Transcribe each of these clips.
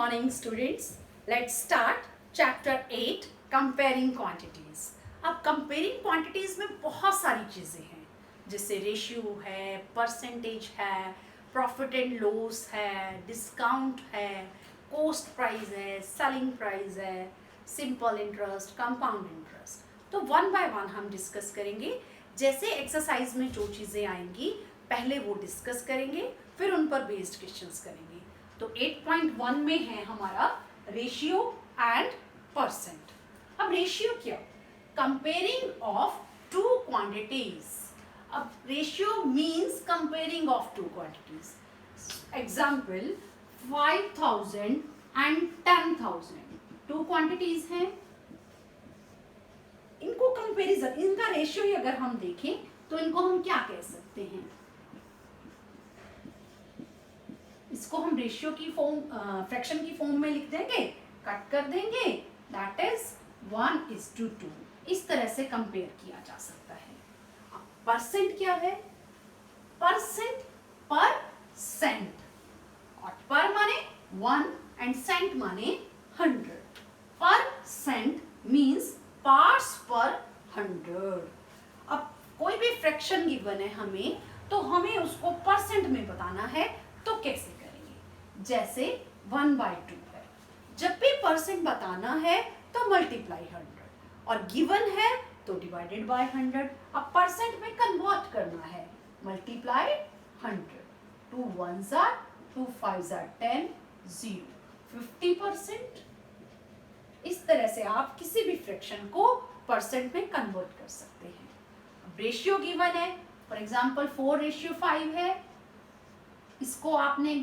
morning students. Let's start chapter 8 comparing quantities. अब comparing quantities में बहुत सारी चीज़ें हैं जैसे रेशियो है, परसेंटेज है, प्रॉफिट एंड लॉस है, डिस्काउंट है, कॉस्ट प्राइस है, सेलिंग प्राइस है, सिंपल इंटरेस्ट, कंपाउंड इंटरेस्ट। तो वन बाय वन हम डिस्कस करेंगे। जैसे एक्सरसाइज में जो चीज़ें आएंगी पहले वो डिस्कस करेंगे, फिर उन पर बेस्ड क्वेश्चंस करेंगे। तो 8.1 में है हमारा रेशियो एंड परसेंट। अब रेशियो क्या? Comparing of two quantities. अब ratio means comparing of two quantities. Example 5000 and 10,000 two quantities हैं। इनको कंपेरिजन, इनका रेशियो ही अगर हम देखें तो इनको हम क्या कह सकते हैं? इसको हम रेशियो की फॉर्म, फ्रैक्शन की फॉर्म में लिख देंगे, कट कर देंगे, दैट इज 1:2। इस तरह से कंपेयर किया जा सकता है। परसेंट क्या है? परसेंट पर सेंट, और पर माने 1 एंड सेंट माने 100। पर सेंट मींस पार्ट्स पर 100। अब कोई भी फ्रैक्शन गिवन है हमें, तो हमें उसको परसेंट में बताना है, तो कैसे करेंगे? जैसे 1/2 है, जब भी परसेंट बताना है तो मल्टीप्लाई 100, और गिवन है तो डिवाइडेड बाय 100। अब परसेंट में कन्वर्ट करना है, multiply 100। 2 1s are 2 5s are 10, 0, 50%। इस तरह से आप किसी भी फ्रैक्शन को परसेंट में कन्वर्ट कर सकते हैं। अब रेशियो गिवन है, फॉर एग्जांपल 4:5 है, इसको आपने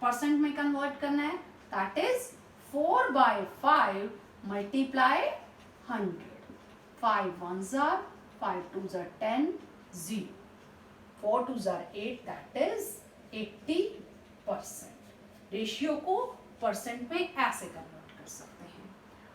परसेंट में कन्वर्ट करना है, that is 4/5 multiply 100। 5 1s are 5 2s are 10, 0, 4 2s are 8, that is 80%। Ratio को परसेंट में ऐसे कन्वर्ट कर सकते हैं।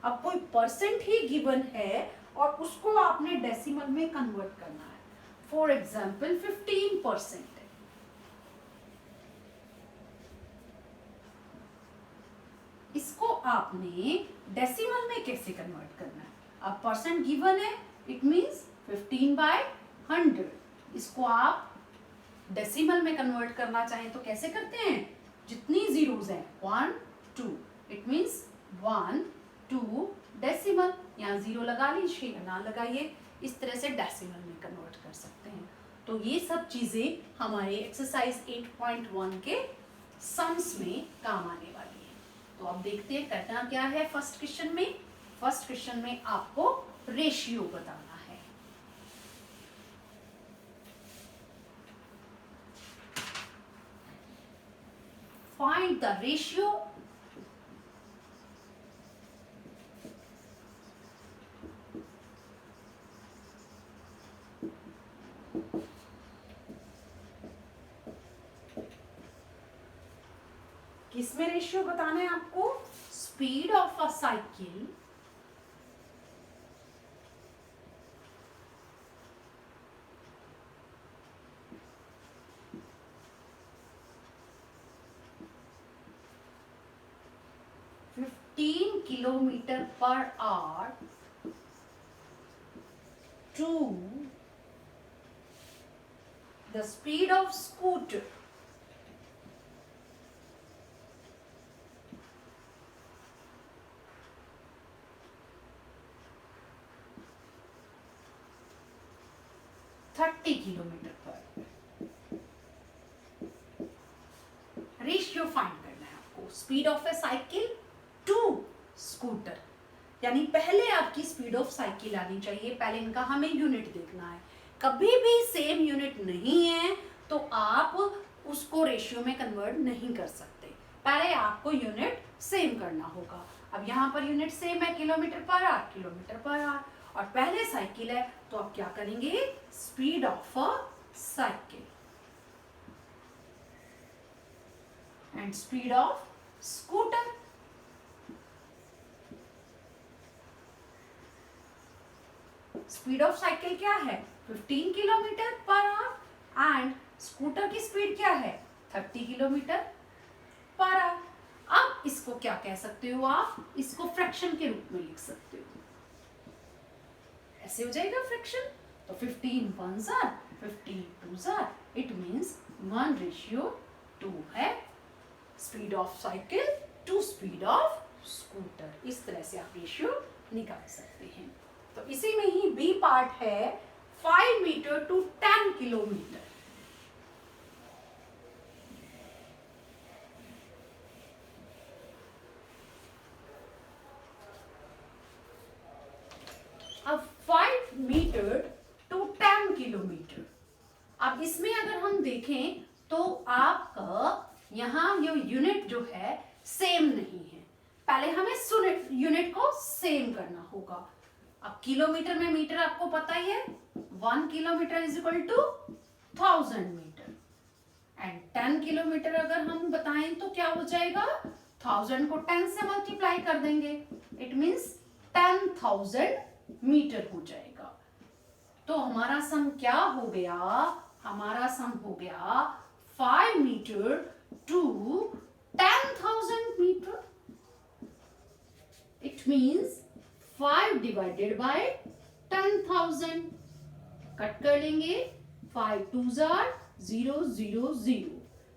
अब कोई परसेंट ही गिवन है और उसको आपने डेसिमल में कन्वर्ट करना है। फॉर एग्जाम्पल 15% है, इसको आपने डेसिमल में कैसे कन्वर्ट करना है? अब परसेंट गिवन है, इट मींस 15/100। इसको आप डेसिमल में कन्वर्ट करना चाहें तो कैसे करते हैं? जितनी जीरोस हैं 1 2, इट मींस 1 2 डेसिमल, यहाँ 0 लगा लीजिए या ना लगाइए, इस तरह से डेसिमल में कन्वर्ट कर सकते हैं। तो ये सब चीजें हमारे एक्सरसाइज 8.1 के सम्स में काम आने वाली है। तो अब देखते हैं करना क्या है। फर्स्ट क्वेश्चन में आपको रेशियो बताना है। फाइंड द रेशियो किसमें रेशियो बताना है आपको? Speed of a cycle kilometre per hour to the speed of scooter kilometre per. Ratio find करना है आपको, speed of a cycle to scooter, यानी पहले आपकी स्पीड ऑफ साइकिल आनी चाहिए। पहले इनका हमें यूनिट देखना है। कभी भी सेम यूनिट नहीं है तो आप उसको रेशियो में कन्वर्ट नहीं कर सकते। पहले आपको यूनिट सेम करना होगा। अब यहाँ पर यूनिट सेम है, kilometre per our, kilometre per our, और पहले साइकिल है तो आप क्या करेंगे? Speed of a cycle and speed of scooter. Speed of cycle क्या है? 15 kilometre per our, and scooter की स्पीड क्या है? 30 किलोमीटर पर आवर। अब इसको क्या कह सकते हो, आप इसको फ्रैक्शन के रूप में लिख सकते हो। ऐसे हो जाएगा फ्रैक्शन। तो 15 1s are 15 2s are, it means 1:2 है speed of cycle to speed of scooter. इस तरह से आप रेशियो निकाल सकते हैं। तो इसी में ही बी पार्ट है 5 मीटर टू 10 किलोमीटर। अब 5 मीटर टू 10 किलोमीटर, अब इसमें अगर हम देखें तो आपका यहाँ ये यूनिट जो है सेम नहीं है। पहले हमें यूनिट को सेम करना होगा। अब किलोमीटर में मीटर आपको पता ही है, 1 kilometre is equal to 1000 metre. And 10 kilometre अगर हम बताएं तो क्या हो जाएगा, 1000 को 10 से मल्टीप्लाई कर देंगे, इट मीन्स 10,000 मीटर हो जाएगा। तो हमारा सम क्या हो गया, हमारा सम हो गया 5 metre to 10,000 metre. It means 5 divided by 10,000। Cut कर लेंगे, 5 2s are 0 0 0,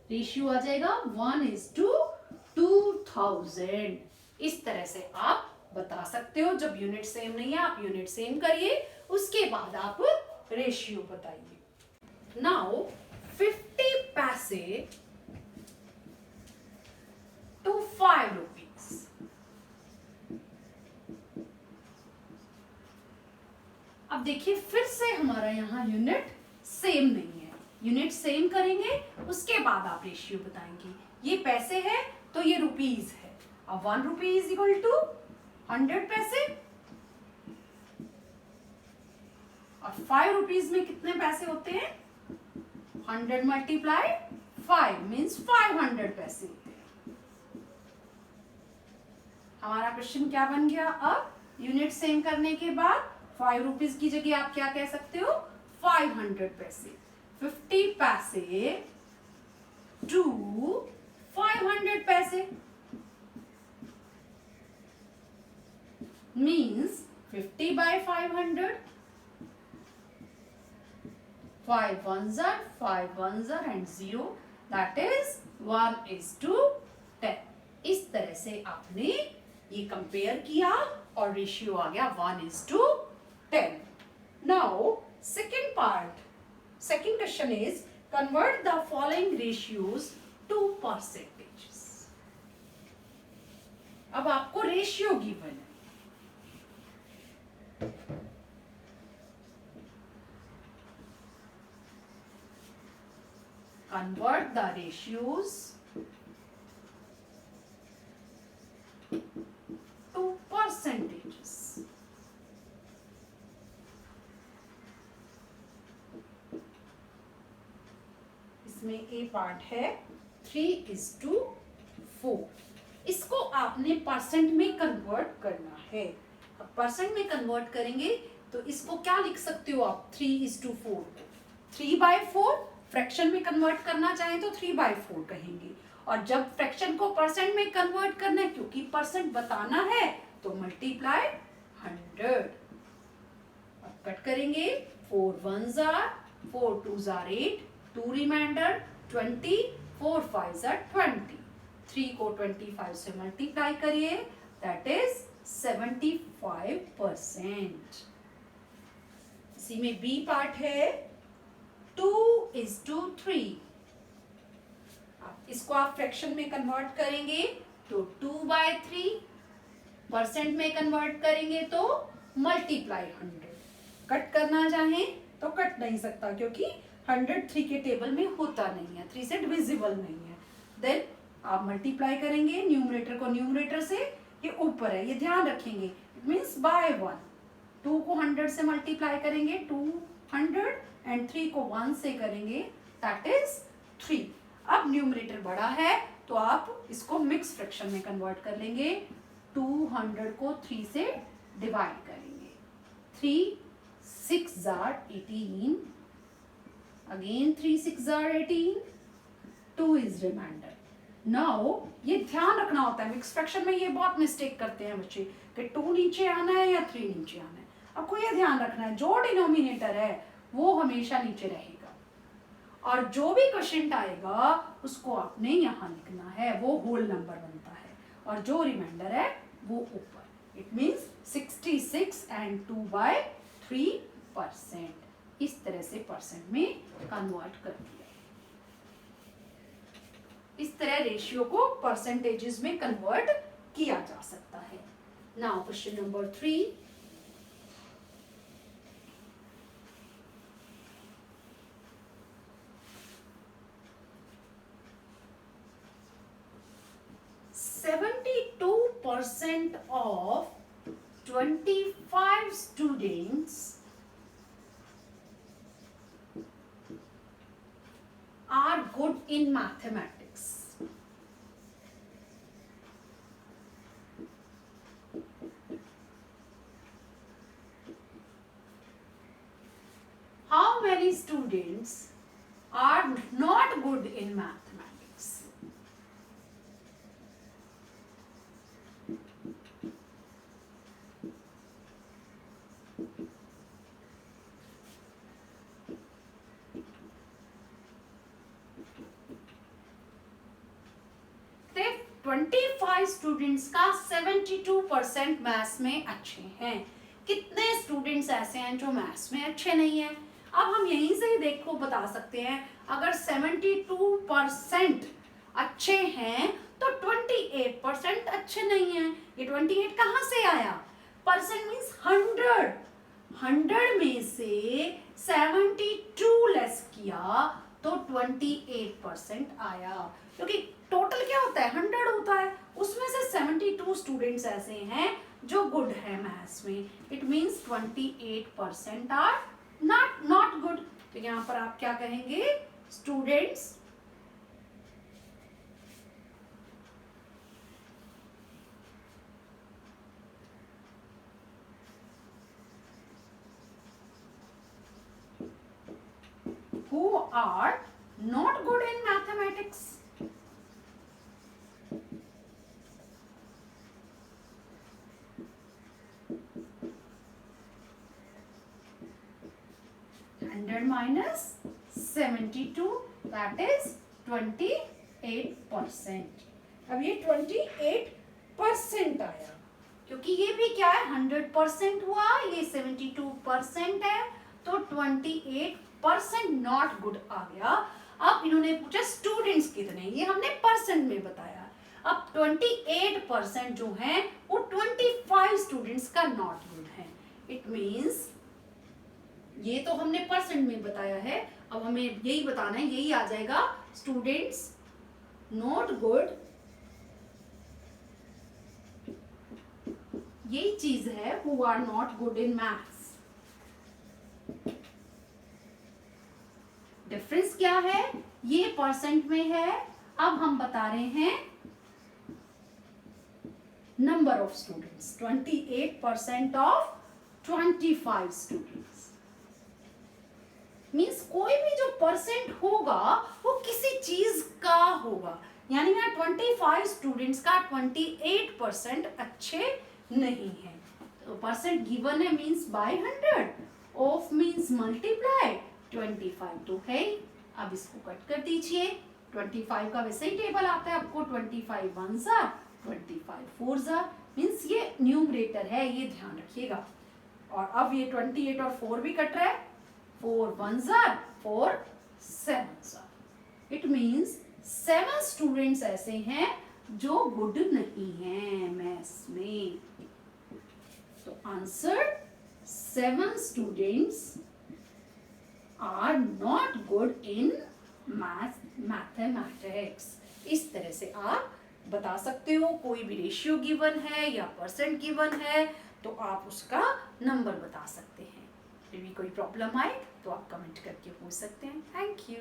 रेशियो आ जाएगा 1:2000। इस तरह से आप बता सकते हो। जब यूनिट सेम नहीं है आप यूनिट सेम करिए, उसके बाद आप रेशियो बताइए। नाउ 50 पैसे टू 5 रुपीज। अब देखिए फिर से हमारा यहाँ यूनिट सेम नहीं है। यूनिट सेम करेंगे उसके बाद आप रेशियो बताएंगे। ये पैसे है तो ये रुपीज है। अब 1 रुपी इज इक्वल टू 100 पैसे, और 5 रुपीज में कितने पैसे होते हैं, 100 मल्टीप्लाई 5 मीन्स 500 पैसे होते हैं। हमारा क्वेश्चन क्या बन गया, अब यूनिट सेम करने के बाद 5 रुपीज की जगह आप क्या कह सकते हो, 500 पैसे। 50 पैसे टू 500 पैसे means 50 by 500, 5 1s are 5 1s are and 0, that is 1:10। इस तरह से आपने ये कंपेयर किया और रेशियो आ गया 1:10। Now second part, second question is convert the following ratios to percentages. अब आपको रेशियो गिवन है, convert the ratios to percentages। इसमें ए पार्ट है 3:4। इसको आपने परसेंट में कन्वर्ट करना है। अब परसेंट में कन्वर्ट करेंगे तो इसको क्या लिख सकते हो आप, 3:4 3/4। फ्रैक्शन में कन्वर्ट करना चाहें तो 3/4 कहेंगे, और जब फ्रैक्शन को परसेंट में कन्वर्ट करना है क्योंकि परसेंट बताना है तो मल्टीप्लाई 100। अब कट करेंगे, 4 1s are 4 2s are 8, 2 reminder 20, 4 5s are 20। 3 को 25 से मल्टीप्लाई करिए, दैट इज 75%। इसी में बी पार्ट है 2:3। इसको आप फ्रैक्शन में कन्वर्ट करेंगे तो 2/3, परसेंट में कन्वर्ट करेंगे तो मल्टीप्लाई 100। कट करना चाहें तो कट नहीं सकता क्योंकि 100 3 के टेबल में होता नहीं है, 3 से डिविजिबल नहीं है। देन आप मल्टीप्लाई करेंगे न्यूमरेटर को न्यूमरेटर से, ये ऊपर है ये ध्यान रखेंगे, इट मीन्स बाय 1। 2 को 100 से मल्टीप्लाई करेंगे 200, एंड 3 को 1 से करेंगे दैट इज 3। अब न्यूमरेटर बड़ा है तो आप इसको मिक्स फ्रैक्शन में कन्वर्ट कर लेंगे। 200 को 3 से डिवाइड करेंगे, 3 6s are 18, again 3 6s are 18, 2 is remainder। Now ये ध्यान रखना होता है, मिक्स फ्रैक्शन में ये बहुत मिस्टेक करते हैं बच्चे कि 2 नीचे आना है या 3 नीचे आना है। आपको ये ध्यान रखना है जो डिनोमिनेटर है वो हमेशा नीचे रहेगा और जो भी क्वेश्चन आएगा उसको आपने यहाँ लिखना है, वो होल नंबर बनता है और जो रिमाइंडर है वो ऊपर। It means 66 and 2/3%। इस तरह से परसेंट में कन्वर्ट कर दिया। इस तरह रेशियो को परसेंटेजेस में कन्वर्ट किया जा सकता है। Now question number 3, %72 of 25 students are good in mathematics. How many students are not good in mathematics? तो 25 स्टूडेंट्स का 72% मैथ्स में अच्छे हैं। कितने स्टूडेंट्स ऐसे हैं जो मैथ्स में अच्छे नहीं हैं? अब हम यहीं से ही देखो बता सकते हैं, अगर 72% अच्छे हैं तो 28% अच्छे नहीं हैं। ये 28 कहाँ से आया? परसेंट मीन्स 100 में से 72 लेस किया तो 28% आया, क्योंकि टोटल क्या होता है 100 होता है, उसमें से 72 स्टूडेंट्स ऐसे हैं जो गुड है मैथ्स में। It means 28% are not good. तो यहाँ पर आप क्या कहेंगे? Students who are not good in mathematics. -72 that is 28%। अब ये 28% आया क्योंकि ये भी क्या है 100% हुआ, ये 72% है तो 28% नॉट गुड आ गया। अब इन्होंने पूछा स्टूडेंट्स कितने, ये हमने परसेंट में बताया। अब 28% जो है वो 25 स्टूडेंट्स का नॉट गुड है। इट मीन्स ये तो हमने परसेंट में बताया है, अब हमें यही बताना है, यही आ जाएगा स्टूडेंट्स नॉट गुड, यही चीज है who are not good in maths. Difference क्या है? ये परसेंट में है, अब हम बता रहे हैं number of students. 28% of 25 students means कोई भी जो परसेंट होगा वो किसी चीज का होगा, यानी मैं 25 स्टूडेंट्स का 28% अच्छे नहीं है। तो परसेंट गिवन है means by 100, of means multiply 25 तो है। अब इसको कट कर दीजिए, 25 का वैसे ही टेबल आता है आपको, 25 1s are 25 4s are means ये न्यूमरेटर है, ये ध्यान रखिएगा। और अब ये 28 और 4 भी कट रहा है, 4 1s are 4 7s are। It means 7 students ऐसे हैं जो गुड नहीं हैं मैथ्स में। तो answer 7 students are not good in mathematics. इस तरह से आप बता सकते हो, कोई भी रेशियो गिवन है या परसेंट गिवन है तो आप उसका नंबर बता सकते हैं। फिर भी कोई प्रॉब्लम आए तो आप कमेंट करके पूछ सकते हैं। Thank you.